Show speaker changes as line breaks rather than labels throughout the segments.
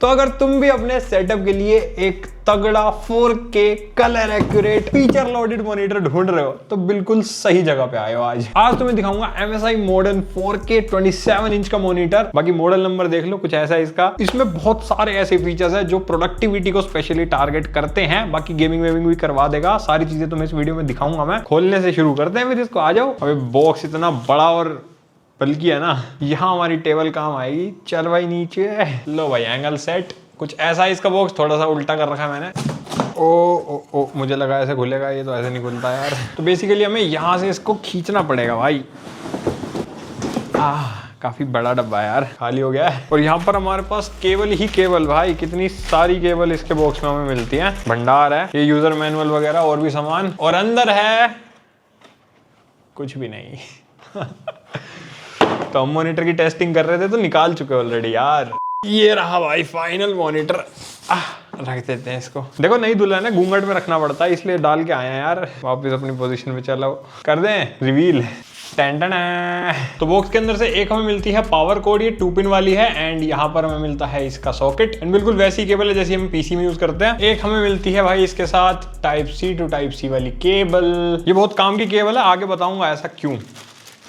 तो अगर तुम भी अपने सेटअप के लिए एक तगड़ा 4K colour accurate feature loaded monitor ढूंढ रहे हो तो बिल्कुल सही जगह पे आए हो। आज तुम्हें दिखाऊंगा MSI मॉडर्न 4K 27 इंच का मॉनिटर। बाकी मॉडल नंबर देख लो, कुछ ऐसा है इसका। इसमें बहुत सारे ऐसे फीचर्स है जो प्रोडक्टिविटी को स्पेशली टारगेट करते हैं। बाकी गेमिंग वेमिंग भी करवा देगा। सारी चीजें तुम्हें इस वीडियो में दिखाऊंगा मैं। खोलने से शुरू करते हैं फिर इसको। आ जाओ। अबे बॉक्स इतना बड़ा और बल्कि है ना, यहाँ हमारी टेबल काम आएगी। चल भाई नीचे लो भाई, एंगल सेट कुछ ऐसा है। इसका बॉक्स थोड़ा सा उल्टा कर रखा है मैंने। ओ मुझे लगा ऐसे खुलेगा, ये तो ऐसे नहीं खुलता यार। तो बेसिकली हमें यहाँ से इसको खींचना पड़ेगा भाई। काफी बड़ा डब्बा है यार, खाली हो गया है। और यहाँ पर हमारे पास केबल ही केबल भाई, कितनी सारी केबल इसके बॉक्स में हमें मिलती है। भंडार है, ये यूजर मैनुअल वगैरह और भी सामान। और अंदर है कुछ भी नहीं। तो हम मॉनिटर की टेस्टिंग कर रहे थे तो निकाल चुके ऑलरेडी यार। ये रहा भाई फाइनल मॉनिटर। रख देते हैं इसको। देखो नहीं दुल्हन है, घूंघट में रखना पड़ता है, इसलिए डाल के आए हैं यार। वापस अपनी पोजीशन पे चलो, कर दें रिवील। टेंटन है। तो बॉक्स के अंदर से एक हमें मिलती है पावर कोड, ये 2 पिन वाली है। एंड यहाँ पर हमें मिलता है इसका सॉकेट। एंड बिल्कुल वैसी केबल है जैसी हम पीसी में यूज करते हैं। एक हमें मिलती है भाई इसके साथ Type-C to Type-C वाली केबल। ये बहुत काम की केबल है, आगे बताऊंगा ऐसा क्यों।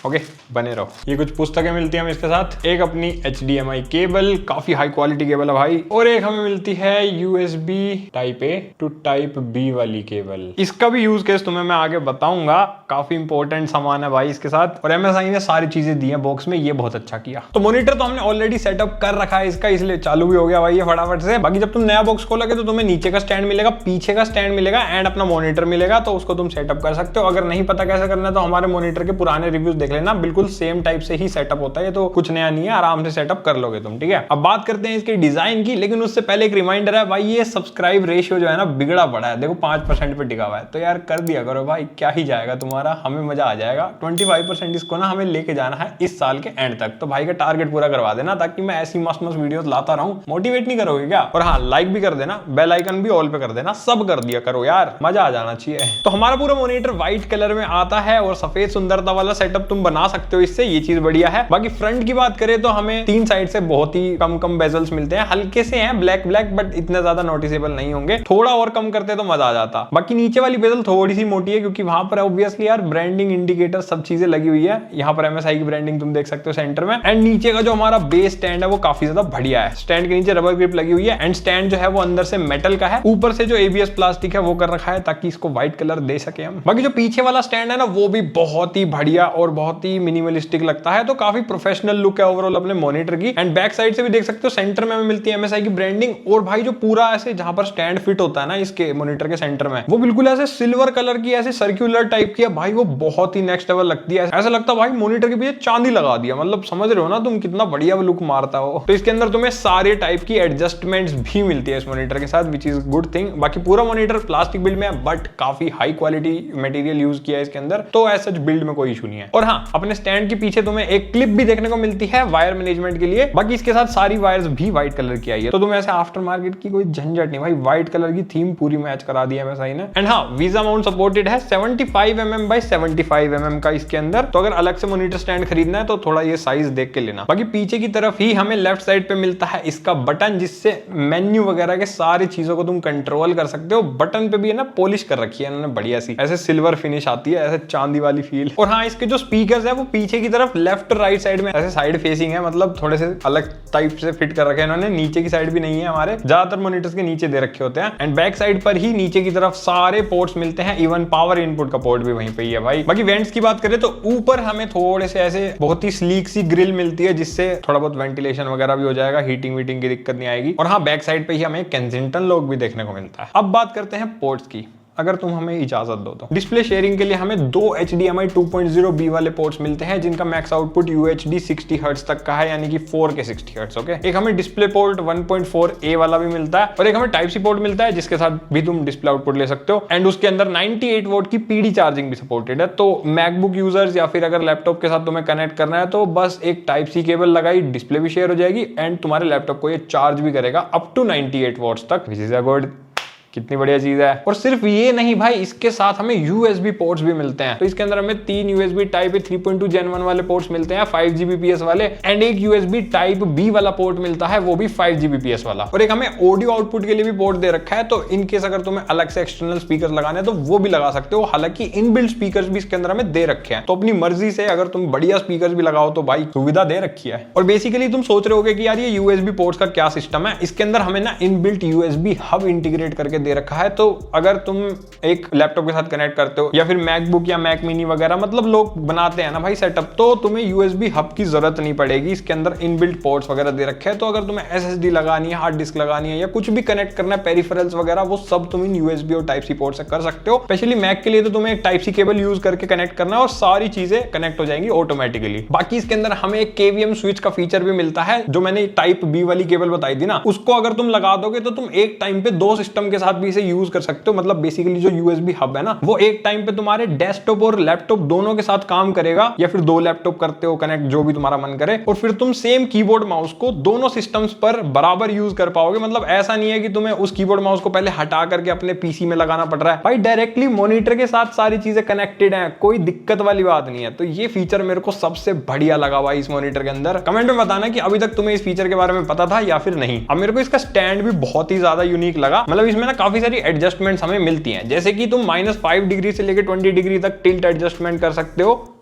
ओके, बने रहो। ये कुछ पुस्तकें मिलती हैं हमें इसके साथ। एक अपनी HDMI केबल, काफी हाई क्वालिटी केबल है भाई। और एक हमें मिलती है USB Type-A to Type-B वाली केबल। इसका भी यूज केस तुम्हें मैं आगे बताऊंगा। काफी इंपॉर्टेंट सामान है भाई इसके साथ। और MSI ने सारी चीजें दी हैं बॉक्स में, ये बहुत अच्छा किया। तो मॉनिटर तो हमने ऑलरेडी सेटअप कर रखा है इसका, इसलिए चालू भी हो गया भाई ये फटाफट से। बाकी जब तुम नया बॉक्स खोलोगे तो तुम्हें नीचे का स्टैंड मिलेगा, पीछे का स्टैंड मिलेगा एंड अपना मॉनिटर मिलेगा। तो उसको तुम सेटअप कर सकते हो। अगर नहीं पता कैसे करना है तो हमारे मॉनिटर के पुराने रिव्यूज लेना, बिल्कुल सेम टाइप से ही सेटअप होता है। ये तो कुछ नया नहीं है, आराम से सेटअप कर लोगे तुम, ठीक है। अब बात करते हैं इसके डिजाइन की, लेकिन उससे पहले एक रिमाइंडर है भाई, ये सब्सक्राइब रेशियो जो है ना बिगड़ा पड़ा है। देखो 5% पे टिका हुआ है, तो यार कर दिया करो भाई, क्या ही जाएगा तुम्हारा, हमें मजा आ जाएगा। 25% इसको ना हमें लेके जाना है इस साल के एंड तक। तो भाई का टारगेट पूरा करवा देना, ताकि मैं ऐसी मस्त मस्त वीडियोस लाता रहूं। मोटिवेट नहीं करोगे क्या? और हाँ, लाइक भी कर देना, बेल आइकन भी ऑल पे कर देना, सब कर दिया करो यार, मजा आ जाना चाहिए। तो हमारा पूरा मॉनिटर व्हाइट कलर में आता है और सफेद सुंदरता वाला सेटअप तुम बना सकते हो इससे, ये चीज बढ़िया है। बाकी फ्रंट की बात करें तो हमें 3 साइड से बहुत ही कम बेजल्स मिलते हैं। हल्के से हैं ब्लैक बट इतने ज्यादा नोटिसेबल नहीं होंगे। थोड़ा और कम करते तो मजा आ जाता। बाकी नीचे वाली बेजल थोड़ी सी मोटी है, क्योंकि वहां पर ऑब्वियसली यार ब्रांडिंग इंडिकेटर सब चीजें लगी हुई है। यहाँ पर MSI की ब्रांडिंग तुम देख सकते हो सेंटर में। एंड नीचे का जो हमारा बेस स्टैंड है वो काफी ज्यादा बढ़िया है। स्टैंड के नीचे रबर ग्रिप लगी हुई है एंड स्टैंड जो है वो अंदर से मेटल का है। ऊपर से जो ABS प्लास्टिक है वो कर रखा है ताकि इसको व्हाइट कलर दे सके हम। बाकी जो पीछे वाला स्टैंड है ना वो भी बहुत ही बढ़िया और बहुत ही मिनिमलिस्टिक लगता है। तो काफी प्रोफेशनल लुक है ओवरऑल अपने मॉनिटर की। एंड बैक साइड से भी देख सकते हो, सेंटर में हमें मिलती है MSI की ब्रांडिंग। और भाई जो पूरा ऐसे जहां पर स्टैंड फिट होता है ना इसके मॉनिटर के सेंटर में, वो बिल्कुल ऐसे सिल्वर कलर की, ऐसे सर्कुलर टाइप की है भाई। वो बहुत ही नेक्स्ट लेवल लगती है। ऐसा लगता है भाई मॉनिटर के पीछे चांदी लगा दिया। मतलब समझ रहे हो ना तुम, कितना बढ़िया लुक मारता हो। तो इसके अंदर तुम्हें सारे टाइप की एडजस्टमेंट्स भी मिलती है इस मॉनिटर के साथ, विच इज गुड थिंग। बाकी पूरा मॉनिटर प्लास्टिक बिल्ड में है, बट काफी हाई क्वालिटी मटेरियल यूज किया है इसके अंदर, तो ऐसा बिल्ड में कोई इशू नहीं है। और हाँ, अपने स्टैंड के पीछे तुम्हें एक क्लिप भी देखने को मिलती है वायर मैनेजमेंट के लिए। बाकी इसके साथ सारी वायर्स भी व्हाइट कलर की आई है, तो तुम्हें ऐसे आफ्टर मार्केट की कोई झंझट नहीं भाई। व्हाइट कलर की थीम पूरी मैच करा दी है MSI ने। एंड हाँ, वीजा माउंट सपोर्टेड है 75mm by 75mm का इसके अंदर। तो अगर अलग से मॉनिटर स्टैंड खरीदना है तो थोड़ा ये साइज देख के लेना। बाकी पीछे की तरफ ही हमें लेफ्ट साइड पे मिलता है इसका बटन, जिससे मेन्यू वगैरह के सारी चीजों को तुम कंट्रोल कर सकते हो। बटन पे भी है ना पॉलिश कर रखी है इन्होंने बढ़िया सी, ऐसे सिल्वर फिनिश आती है, ऐसे चांदी वाली फील। और हाँ, इसके जो स्पीकर्स है वो पीछे की तरफ लेफ्ट राइट साइड में ऐसे साइड फेसिंग है, मतलब थोड़े से अलग टाइप से फिट कर रखे हैं इन्होंने। नीचे की साइड भी नहीं है, हमारे ज्यादातर मॉनिटर्स के नीचे दे रखे होते हैं। एंड बैक साइड पर ही नीचे की तरफ सारे पोर्ट्स मिलते हैं, इवन पावर इनपुट का पोर्ट भी वहीं पे ही है भाई। बाकी वेंट्स की बात करें तो ऊपर हमें थोड़े से ऐसे बहुत ही स्लीक सी ग्रिल मिलती है, जिससे थोड़ा बहुत वेंटिलेशन वगैरह भी हो जाएगा, हीटिंग वीटिंग की दिक्कत नहीं आएगी। और हाँ, बैक साइड पे ही हमें केंसिंगटन लोग भी देखने को मिलता है। अब बात करते हैं पोर्ट्स की, अगर तुम हमें इजाजत दो तो। डिस्प्ले शेयरिंग के लिए हमें 2 HDMI 2.0B वाले पोर्ट्स मिलते हैं, जिनका मैक्स आउटपुट UHD 60 हर्ट्ज तक का है, यानी कि 4K 60 हर्ट्ज। ओके, एक हमें डिस्प्ले पोर्ट 1.4A वाला भी मिलता है और एक हमें Type-C पोर्ट मिलता है, जिसके साथ भी तुम डिस्प्ले आउटपुट ले सकते हो। एंड उसके अंदर 98 वोल्ट की PD चार्जिंग भी सपोर्टेड है। तो मैकबुक यूजर्स या फिर अगर लैपटॉप के साथ तुम्हें कनेक्ट करना है तो बस एक Type-C केबल लगाई, डिस्प्ले भी शेयर हो जाएगी एंड तुम्हारे लैपटॉप को ये चार्ज भी करेगा अप टू 98 वॉट्स तक, विच इज अ गुड कितनी बढ़िया चीज है। और सिर्फ ये नहीं भाई, इसके साथ हमें यूएसबी पोर्ट्स भी मिलते हैं। तो इसके अंदर हमें 3 यूएसबी टाइप 3.2 Gen 1 वाले पोर्ट्स मिलते हैं 5 Gbps वाले, एंड एक यूएसबी टाइप बी वाला पोर्ट मिलता है, वो भी 5 Gbps वाला। और एक हमें ऑडियो आउटपुट के लिए भी पोर्ट दे रखा है, तो इनकेस अगर तुम्हें अलग से एक्सटर्नल स्पीकर लगाने हैं तो वो भी लगा सकते हो। हालांकि इनबिल्ट स्पीकर्स भी इसके अंदर हमें दे रखे हैं, तो अपनी मर्जी से अगर तुम बढ़िया स्पीकर भी लगाओ तो भाई सुविधा दे रखी है। और बेसिकली तुम सोच रहे होगे कि यार ये यूएसबी पोर्ट्स का क्या सिस्टम है। इसके अंदर हमें ना इनबिल्ट यूएसबी हब इंटीग्रेट करके दे रखा है। तो अगर तुम एक लैपटॉप के साथ कनेक्ट करते हो या फिर मैकबुक या मैक मिनी वगैरह, मतलब लोग बनाते हैं ना भाई सेटअप, तो तुम्हें यूएसबी हब की जरूरत नहीं पड़ेगी। इसके अंदर इनबिल्ट पोर्ट्स वगैरह दे रखे हैं। तो अगर तुम्हें एसएसडी लगानी है, हार्ड डिस्क लगानी है या कुछ भी कनेक्ट करना है, पेरिफेरल्स वगैरह, वो सब तुम इन यूएसबी और टाइप सी पोर्ट से कर सकते हो। स्पेशली मैक के लिए तो तुम्हें एक टाइप सी केबल यूज करके कनेक्ट करना है और सारी चीजें कनेक्ट हो जाएंगी ऑटोमेटिकली। बाकी इसके अंदर हमें एक केवीएम स्विच का फीचर भी मिलता है, जो मैंने टाइप बी वाली केबल बताई थी ना, उसको अगर तुम लगा दोगे तो तुम एक टाइम पे 2 सिस्टम के साथ भी इसे यूज कर सकते हो। मतलब बेसिकली जो यूएसबी हब है ना, वो एक टाइम पे तुम्हारे डेस्कटॉप और लैपटॉप दोनों के साथ काम करेगा, या फिर 2 लैपटॉप करते हो कनेक्ट, जो भी तुम्हारा मन करे, और फिर तुम सेम कीबोर्ड माउस को दोनों सिस्टम्स पर बराबर यूज कर पाओगे। मतलब ऐसा नहीं है कि तुम्हें उस कीबोर्ड माउस को पहले हटा करके अपने पीसी में लगाना पड़ रहा है। भाई डायरेक्टली मॉनिटर के साथ सारी चीजें कनेक्टेड हैं, कोई दिक्कत वाली बात नहीं है। तो ये फीचर मेरे को सबसे बढ़िया लगा भाई इस मॉनिटर के अंदर। कमेंट में बताना कि अभी तक तुम्हें इस फीचर के बारे में पता था या फिर नहीं। अब मेरे को इसका स्टैंड भी बहुत ही ज्यादा यूनिक लगा। मतलब इसमें ना काफी सारी एडजस्टमेंट्स हमें मिलती हैं, जैसे कि तुम -5 डिग्री से लेकर 20 डिग्री तक टिल्ट एडजस्टमेंट कर सकते हो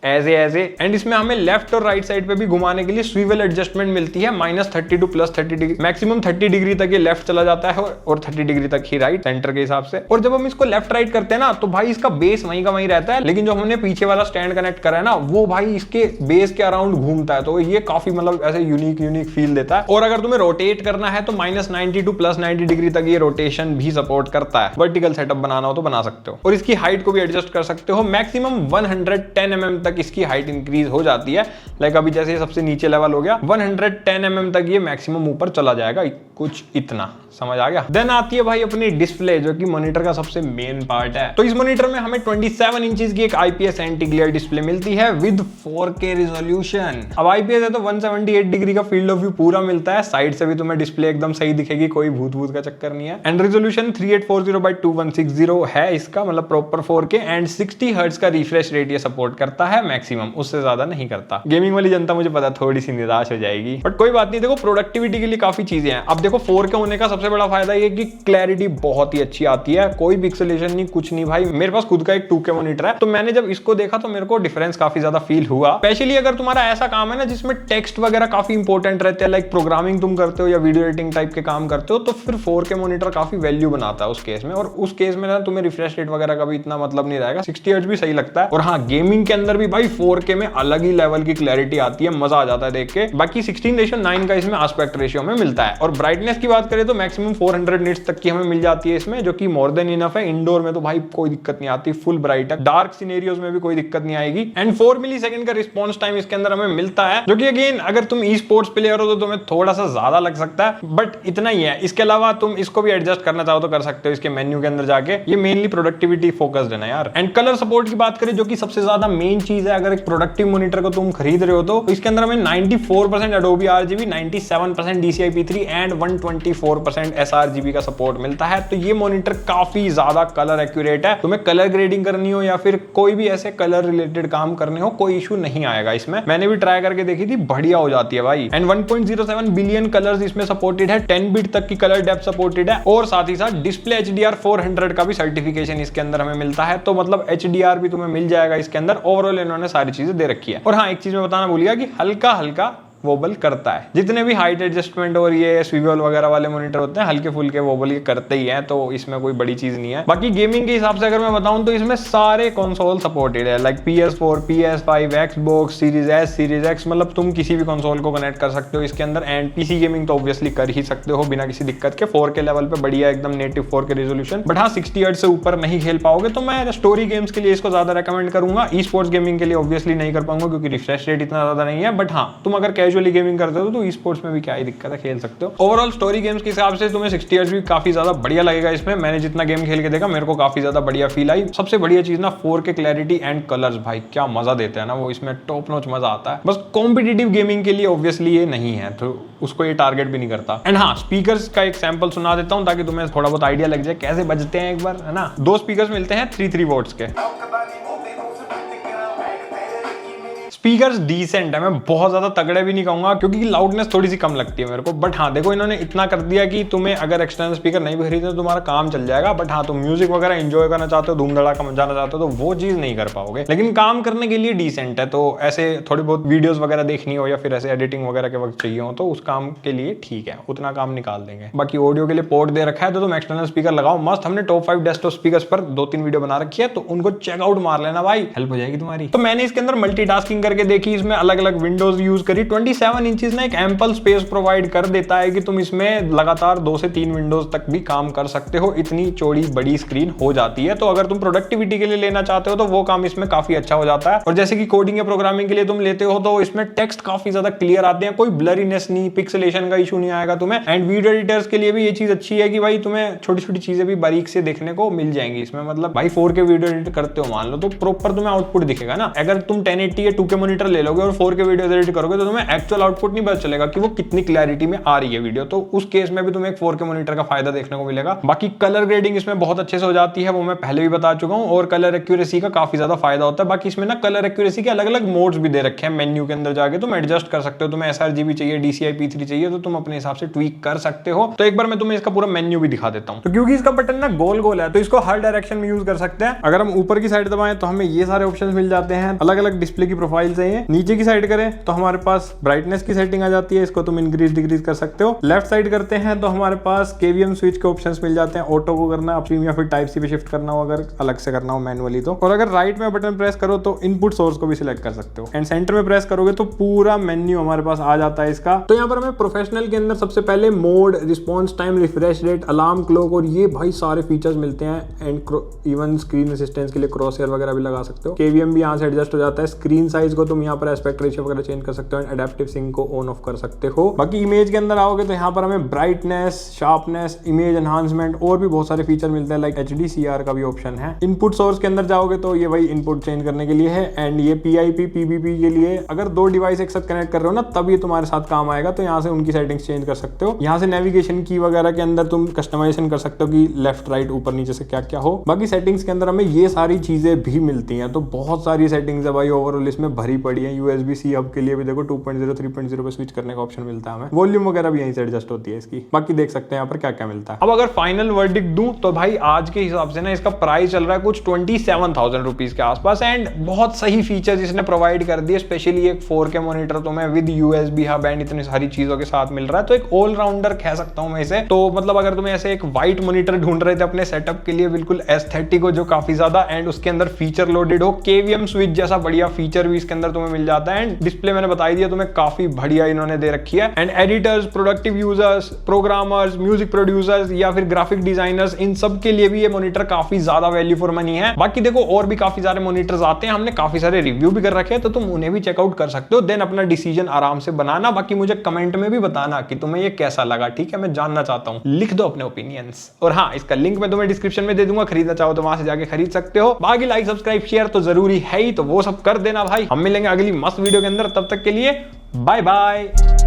ऐसे। एंड इसमें हमें लेफ्ट और राइट साइड पे भी घुमाने के लिए स्विवल एडजस्टमेंट मिलती है, -30 टू +30 डिग्री, मैक्सिमम 30 डिग्री तक ये लेफ्ट चला जाता है और 30 डिग्री तक ही राइट, सेंटर के हिसाब से। और जब हम इसको लेफ्ट राइट करते हैं ना, तो भाई इसका बेस वहीं का वहीं रहता है, लेकिन जो हमने पीछे वाला स्टैंड कनेक्ट करा है ना, वो भाई इसके बेस के अराउंड घूमता है। तो ये काफी मतलब ऐसे यूनिक फील देता है। और अगर तुम्हें रोटेट करना है तो -90 टू +90 डिग्री तक ये रोटेशन भी सपोर्ट करता है। वर्टिकल सेटअप बनाना हो तो बना सकते हो, और इसकी हाइट को भी एडजस्ट कर सकते हो। मैक्सिमम 110 mm तक इसकी हाइट इंक्रीज हो जाती है। लाइक अभी जैसे ये सबसे नीचे लेवल हो गया, 110 mm तक ये मैक्सिमम ऊपर चला जाएगा, कुछ इतना समझ आ गया। देन आती है भाई अपनी डिस्प्ले, जो कि मॉनिटर का सबसे मेन पार्ट है। तो इस मॉनिटर में हमें 27 इंचेस की एक आईपीएस एंटी ग्लेयर डिस्प्ले मिलती है विद 4K रिजोल्यूशन। अब आईपीएस है तो 178 डिग्री का फील्ड ऑफ व्यू पूरा मिलता है। साइड से भी तुम्हें डिस्प्ले एकदम सही दिखेगी, कोई भूत का चक्कर नहीं है। एंड रिजोल्यूशन 3840x2160 है इसका, मतलब प्रॉपर 4K, एंड 60 हर्ट्ज का रिफ्रेश रेट ये सपोर्ट करता है मैक्सिमम, उससे ज्यादा नहीं करता। गेमिंग वाली जनता मुझे पता थोड़ी सी निराश हो जाएगी, बट कोई बात नहीं। देखो प्रोडक्टिविटी के लिए काफी चीजें हैं। अब देखो 4K होने का सबसे बड़ा फायदा ये कि क्लैरिटी बहुत ही अच्छी आती है, कोई पिक्सेलेशन नहीं, कुछ नहीं। भाई मेरे पास खुद का एक 2K मॉनिटर है, तो मैंने जब इसको देखा तो मेरे को डिफरेंस काफी ज्यादा फील हुआ। स्पेशली अगर तुम्हारा ऐसा काम है ना जिसमें टेक्स्ट वगैरह काफी इंपॉर्टेंट रहते हैं, लाइक प्रोग्रामिंग तुम करते हो या वीडियो एडिटिंग टाइप के काम करते हो, तो फिर 4K मॉनिटर काफी वैल्यू बनाता है उस केस में। और उस केस में ना तुम्हें रिफ्रेश रेट वगैरह का भी इतना मतलब नहीं रहेगा, 60 हर्ट्ज भी सही लगता है। और हाँ, गेमिंग के अंदर भी भाई 4K में अलग ही लेवल की क्लैरिटी आती है, मजा आ जाता है देख के। बाकी 16:9 का इसमें एस्पेक्ट रेशियो में मिलता है। और ब्राइटनेस की बात करें तो मैक्सिमम 400 निट्स तक की हमें मिल जाती है इसमें, जो कि मोर देन इनफ है। इंडोर में तो भाई कोई दिक्कत नहीं आती, फुल ब्राइट है। डार्क सिनेरियोज में भी कोई दिक्कत नहीं आएगी। एंड 4 मिलीसेकंड का रिस्पॉन्स टाइम इसके अंदर हमें मिलता है, जो कि अगेन अगर तुम ई स्पोर्ट्स प्लेयर हो तो तुम्हें थोड़ा सा ज्यादा लग सकता है, बट इतना ही है। इसके अलावा तुम इसको भी एडजस्ट करना चाहो तो कर सकते हो इसके मेन्यू के अंदर जाके। ये मेनली प्रोडक्टिविटी फोकस्ड है ना यार। एंड कलर सपोर्ट की बात करें, जो कि सबसे ज्यादा मेन चीज है अगर एक प्रोडक्टिव मॉनिटर को तुम खरीद रहे हो तो इसके अंदर हमें 94% Adobe RGB, 97% DCI P3 and 124% sRGB का सपोर्ट मिलता है। तो ये मॉनिटर काफी ज्यादा कलर एक्यूरेट है। तुम्हें कलर ग्रेडिंग करनी हो या फिर कोई भी ऐसे कलर रिलेटेड काम करने हो, कोई इशू नहीं आएगा इसमें। मैंने भी ट्राई करके देखी थी, बढ़िया हो जाती है भाई। एंड 1.07 बिलियन कलर्स इसमें सपोर्टेड है, 10 बिट तक की कलर डेप्थ सपोर्टेड है, और साथ ही साथ डिस्प्ले HDR 400 का भी सर्टिफिकेशन इसके अंदर हमें मिलता है। तो मतलब HDR भी तुम्हें मिल जाएगा इसके अंदर। ओवरऑल इन्होंने सारी चीजें दे रखी है। और हाँ, एक चीज मैं बताना भूल गया कि हल्का हल्का वोबल करता है। जितने भी हाइट एडजस्टमेंट और ये स्विवल वगैरह वाले मॉनिटर होते हैं, हल्के फुल्के वोबल ये करते ही हैं, तो इसमें कोई बड़ी चीज नहीं है। बाकी गेमिंग के हिसाब से अगर मैं बताऊं तो इसमें सारे कंसोल सपोर्टेड है, like PS4, PS5, Xbox series S, series X, मतलब तुम किसी भी कंसोल को कनेक्ट कर सकते हो इसके अंदर। एंड PC गेमिंग तो ऑब्वियसली कर ही सकते हो बिना किसी दिक्कत के, 4K लेवल पे बढ़िया एकदम नेटिव 4K रिजोल्यूशन। बट हाँ, 60 हर्ट्ज से ऊपर नहीं खेल पाओगे, तो मैं स्टोरी गेम्स के लिए इसको ज्यादा रेकमेंड करूंगा। ई स्पोर्ट्स गेमिंग के लिए ऑब्वियसली नहीं कर पाऊंगा क्योंकि रिफ्रेश रेट इतना ज्यादा नहीं है। बट हाँ, तुम अगर कैजुअली गेमिंग करते हो तो ई स्पोर्ट्स में भी क्या ही दिक्कत है, खेल सकते हो। ओवरऑल स्टोरी गेम्स के हिसाब से तुम्हें 60 Hz भी काफी ज्यादा बढ़िया लगेगा इसमें। मैंने जितना गेम खेल के देखा मेरे को काफी ज्यादा बढ़िया फील आई। सबसे बढ़िया चीज ना 4K क्लैरिटी एंड कलर्स, भाई क्या मजा देते हैं ना वो, इसमें टॉप नॉच मजा आता है। बस कॉम्पिटिटिव गेमिंग के लिए ऑब्वियसली ये नहीं है, तो उसको ये टारगेट भी नहीं करता। एंड हाँ, स्पीकर्स का एक सैंपल सुना देता हूँ ताकि तुम्हें थोड़ा बहुत आइडिया लग जाए कैसे बजते हैं एक बार, है ना। 2 स्पीकर्स मिलते हैं 3 वॉट्स के। स्पीकर्स डिसेंट है, मैं बहुत ज्यादा तगड़े भी नहीं कहूंगा क्योंकि लाउडनेस थोड़ी सी कम लगती है मेरे को। बट हाँ देखो, इन्होंने इतना कर दिया कि तुम्हें अगर एक्सटर्नल स्पीकर नहीं भी खरीदे तो तुम्हारा काम चल जाएगा। बट हाँ, तुम म्यूजिक वगैरह एंजॉय करना चाहते हो, धूम धड़ाका मचाना चाहते हो, तो वो चीज नहीं कर पाओगे। लेकिन काम करने के लिए डिसेंट है। तो ऐसे थोड़ी बहुत वीडियोस वगैरह देखनी हो या फिर ऐसे एडिटिंग वगैरह के वक्त चाहिए हो तो उस काम के लिए ठीक है, उतना काम निकाल देंगे। बाकी ऑडियो के लिए पोर्ट दे रखा है तो तुम एक्सटर्नल स्पीकर लगाओ मस्त। हमने टॉप 5 डेस्कटॉप स्पीकर्स पर 2-3 वीडियो बना रखी है, तो उनको चेकआउट मार लेना भाई, हेल्प हो जाएगी तुम्हारी। तो मैंने इसके अंदर मल्टीटास्किंग करके देखी, इसमें अलग अलग विंडोज यूज करी। 27 इंचेस ना एक एम्पल स्पेस प्रोवाइड कर देता है कि तुम इसमें लगातार 2 से 3 विंडोज तक भी काम कर सकते हो, इतनी चौड़ी बड़ी स्क्रीन हो जाती है। तो अगर तुम प्रोडक्टिविटी के लिए लेना चाहते हो तो वो काम इसमें काफी अच्छा हो जाता है। और जैसे कि कोडिंग या प्रोग्रामिंग के लिए तुम लेते हो तो इसमें टेक्स्ट काफी ज्यादा क्लियर आते हैं, कोई ब्लरीनेस नहीं, पिक्सेलेशन का इशू नहीं आएगा तुम्हें। एंड वीडियो एडिटर्स के लिए भी ये चीज अच्छी है कि भाई तुम्हें छोटी छोटी चीजें भी बारीक से देखने को मिल जाएंगी इसमें। मतलब भाई 4K वीडियो एडिट करते हो मान लो तो प्रॉपर तुम्हें आउटपुट दिखेगा ना। अगर तुम 1080 या 2K मॉनिटर ले लोगे और 4K वीडियो एडिट करोगे तो तुम्हें एक्चुअल आउटपुट नहीं पता चलेगा कि वो कितनी क्लैरिटी में आ रही है वीडियो। तो उस केस में भी तुम्हें एक 4K मॉनिटर का फायदा देखने को मिलेगा। बाकी कलर ग्रेडिंग इसमें बहुत अच्छे से हो जाती है, वो मैं पहले भी बता चुका हूं। और कलर एक्यूरेसी का काफी ज्यादा फायदा होता है। बाकी इसमें ना कलर एक्यूरेसी के अलग अलग मोड्स भी दे रखे हैं, मेन्यू के अंदर जाके तुम एडजस्ट कर सकते हो। तुम्हें sRGB चाहिए, DCI P3 चाहिए तो तुम अपने हिसाब से ट्वीक कर सकते हो। तो एक बार मैं तुम्हें इसका पूरा मेन्यू भी दिखा देता हूं। तो क्योंकि इसका बटन ना गोल गोल है तो इसको हर डायरेक्शन में यूज कर सकते हैं। अगर हम ऊपर की साइड दबाएं तो हमें ये सारे ऑप्शंस मिल जाते हैं, अलग अलग डिस्प्ले की प्रोफाइल चाहिए। नीचे की साइड करें तो हमारे पास ब्राइटनेस की सेटिंग आ जाती है, इसको तुम इंक्रीज डिक्रीज कर सकते हो। लेफ्ट साइड करते हैं तो हमारे पास KVM स्विच के ऑप्शंस मिल जाते हैं, ऑटो को करना है अपस्ट्रीम या फिर टाइप सी पे शिफ्ट करना हो अगर अलग से करना हो मैनुअली तो। और अगर राइट में बटन प्रेस करो तो इनपुट सोर्स को भी सिलेक्ट कर सकते हो। एंड सेंटर में प्रेस करोगे तो पूरा मेन्यू हमारे पास आ जाता है इसका। तो यहाँ पर हमें प्रोफेशनल के अंदर सबसे पहले mode, response time, refresh rate, alarm clock और ये भाई सारे फीचर्स मिलते हैं। एंड इवन स्क्रीन असिस्टेंस के लिए क्रॉस हेयर वगैरह भी लगा सकते हो। KVM भी यहाँ से एडजस्ट हो जाता है। स्क्रीन साइज को तुम यहाँ पर एस्पेक्ट रेशियो वगैरह चेंज कर सकते हो। एंड एडेप्टिव सिंक को ऑन ऑफ कर सकते हो। बाकी इमेज के अंदर आओगे तो यहाँ पर हमें ब्राइटनेस, शार्पनेस, इमेज एनहांसमेंट और भी बहुत सारे फीचर मिलते हैं, लाइक HDCR का भी ऑप्शन है। इनपुट सोर्स के अंदर जाओगे तो ये वही इनपुट चेंज करने के लिए है। एंड ये PIP PBP के लिए अगर 2 डिवाइस एक साथ कनेक्ट कर रहे हो ना तब ये तुम्हारे साथ काम आएगा। तो यहाँ से उनकी सेटिंग्स चेंज कर सकते हो। यहाँ से नेविगेशन की वगैरह के अंदर तुम कस्टमाइजेशन कर सकते हो कि लेफ्ट राइट ऊपर नीचे से क्या क्या हो। बाकी सेटिंग्स के अंदर हमें ये सारी चीजें भी मिलती हैं। तो बहुत सारी सेटिंग्स है भाई ओवरऑल इसमें भरी पड़ी है। USB-C हब के लिए भी देखो 2.0 3.0 पे स्विच करने का ऑप्शन मिलता है हमें। वॉल्यूम वगैरह भी यहीं से एडजस्ट होती है इसकी। बाकी देख सकते हैं यहाँ पर क्या क्या मिलता है। अब अगर फाइनल वर्डिक्ट दूं तो भाई आज के हिसाब से ना इसका प्राइस चल रहा है कुछ 27,000 रुपीज के आसपास। एंड बहुत सही फीचर्स इसने प्रोवाइड कर दिए, स्पेशली एक 4K मॉनिटर तुम्हें विद USB हब एंड इतनी सारी चीजों के साथ मिल रहा है। तो एक ऑलराउंडर कह सकता हूं मैं इसे। तो मतलब अगर तुम्हें ऐसे एक व्हाइट मॉनिटर ढूंढ रहे थे अपने सेटअप के लिए, बिल्कुल एस्थेटिक हो जो काफी ज्यादा एंड उसके अंदर फीचर लोडेड हो, KVM स्विच जैसा बढ़िया फीचर भी इसके अंदर तुम्हें मिल जाता है। एंड डिस्प्ले मैंने बताई दिया तुम्हें काफी बढ़िया इन्होंने दे रखी है। And editors, productive users, programmers, music producers या फिर ग्राफिक डिजाइनर्स, इन सब के लिए भी ये मॉनिटर काफी ज्यादा वैल्यू फॉर मनी है। बाकी देखो और भी काफी सारे मॉनिटर्स आते हैं, हमने काफी सारे रिव्यू भी कर रखे हैं तो तुम उन्हें भी चेकआउट कर सकते हो। देन अपना डिसीजन आराम से बनाना। बाकी मुझे कमेंट में भी बताना कि तुम्हें ये कैसा लगा, ठीक है, मैं जानना चाहता हूँ। लिख दो अपने ओपिनियंस। और हाँ, इसका लिंक मैं तुम्हें डिस्क्रिप्शन में दे दूंगा, खरीदना चाहो तो वहां से जाके खरीद सकते हो। बाकी लाइक सब्सक्राइब शेयर तो जरूरी है ही, तो वो सब कर देना भाई। हम मिलेंगे अगली मस्त वीडियो के अंदर, तब तक के लिए बाय बाय।